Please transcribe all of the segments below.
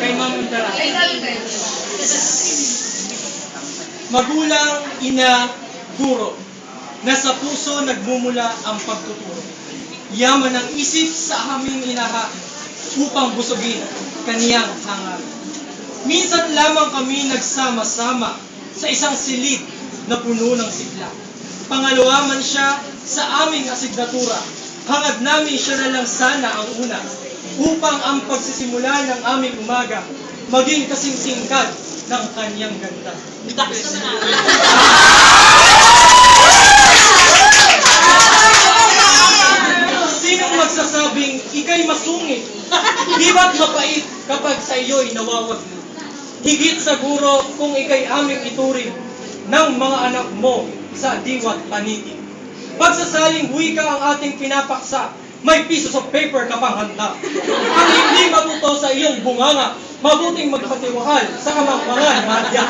Kay Ma'am Dara. Magulang, ina, guro. Nasa puso nagmumula ang pagtuturo. Yaman ang isip sa aming inaha upang busugin kaniyang hangal. Minsan lamang kami nagsama-sama sa isang silid na puno ng sigla. Pangalawa man siya sa aming asignatura. Hangad namin siya na lang sana ang una upang ang pagsisimula ng aming umaga maging kasing tingkad ng kanyang ganda. Sinong magsasabing ika'y masungit? Di ba't mapait kapag sa iyo'y nawawagli? Higit siguro kung ika'y aming ituring ng mga anak mo sa diwa't panigid. Pagsasaling wika ang ating pinapaksa, may pieces of paper ka pang handa. Ang hindi matuto sa iyong bunganga, mabuting magpatiwahal sa kamangmangan, madya.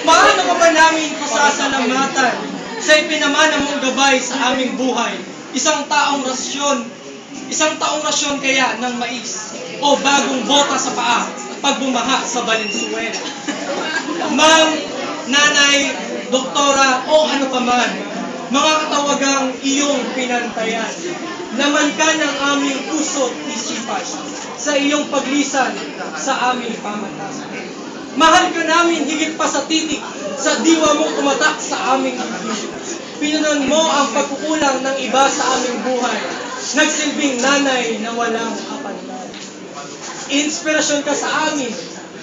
Paano ka ba namin pasasalamatan sa ipinamana mong gabay sa aming buhay? Isang taong rasyon kaya ng mais o bagong bota sa paa pag bumaha sa Valenzuela. Ma'am, nanay, doktora o ano pa man, mga katawagang iyong pinantayan. Laman ka ng aming puso't isipan sa iyong paglisan sa aming pamatasan. Mahal ka namin higit pa sa titik sa diwa mong tumatak sa aming ibig. Pinunan mo ang pagkukulang ng iba sa aming buhay. Nagsilbing nanay na walang kapantay. Inspirasyon ka sa amin,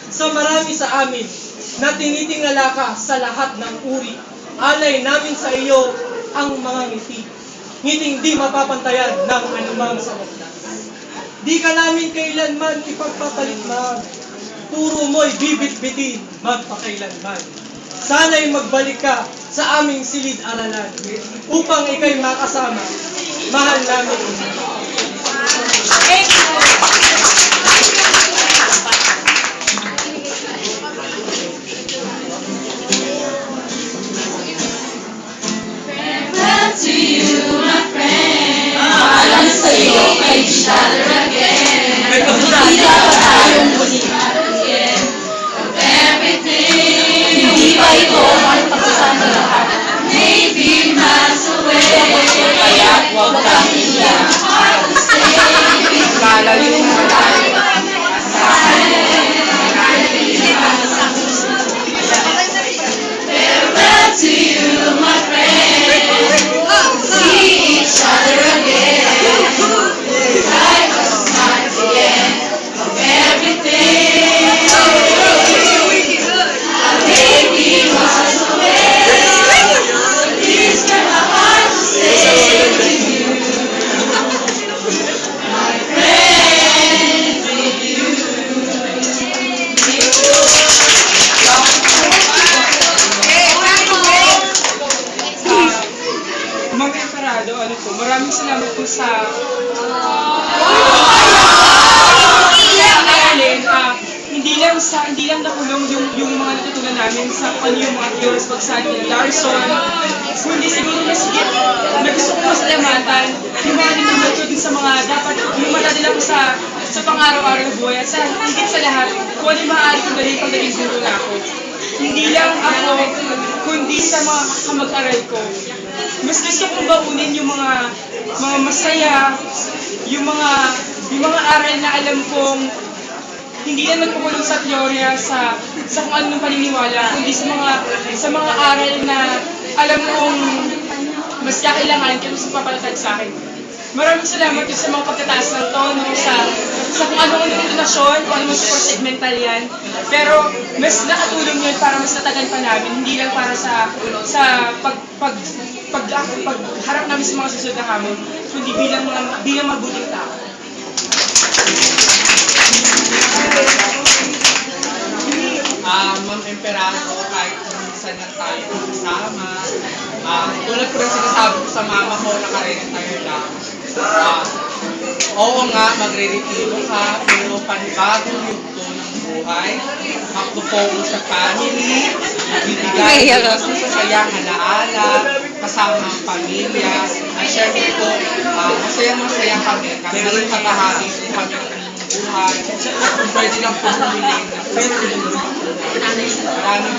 sa marami sa amin, na tinitingala ka sa lahat ng uri. Alay namin sa iyo ang mga ngiti. Ngiting di mapapantayan ng anumang salita. Di ka namin kailanman ipagpapalit na puro mo'y bibit-bitin magpakailanman. Sana'y magbalik ka sa aming silid-aralan upang ika'y makasama. Mahal namin. To you, my friend, maalam sa'yo kay each other again. Hindi dapat tayong bulihan again of everything. Hindi ba ito ang pagkasama lahat? Maybe miles away. Kaya't huwag kang iyak. Hard to stay. Lalayo mo tayo. Farewell to you, my friend. See each other again. Life was night again of everything. Maybe miles away. These were my heart to say to you. My friend with you. Mga Emperado, maraming salamat po sa aralin. Hindi lang nakulong yung mga natutunan namin sa yung mga theories pagsali ni Larson, kundi siguro mas higit na gusto ko masalamatan yung mga ninunoto din sa mga dapat yung matadala ko sa pang-araw-araw na buhay at sa higit sa lahat kung ano yung maaari ko dali pag naging guro na ako. Hindi lang ako, kundi sa mga kamag-aral ko. Mas gusto kong baunin yung mga masaya, yung mga aral na alam kong hindi lang nagpukulong sa teorya sa kung anong paniniwala, kundi sa mga aral na alam kong mas kakailangan kaya mas papalatag sa akin. Maraming salamat sa mga pagkataas ng tono, sa kung ano-ano yung intonasyon, kung ano sa segmental yan. Pero mas nakatulong yun para mas natagan pa namin, hindi lang para sa pagharap namin sa mga susunod na hamon, kundi bilang mabuting tao. Ma'am Emperado, kahit minsan na tayo kasama, tulad ko rin sinasabi ko sa mama ko na ka-retire lang. Oo nga, magre-retiro ka, pero panibagong yugto ng buhay, magpo-focus sa family, ibibigay mas masasayang alaala, kasama ang pamilya, Siyempre po, masaya kami kasi naging kabahagi po kami ng buhay. Kung pwede lang po humiling na pwede. Maraming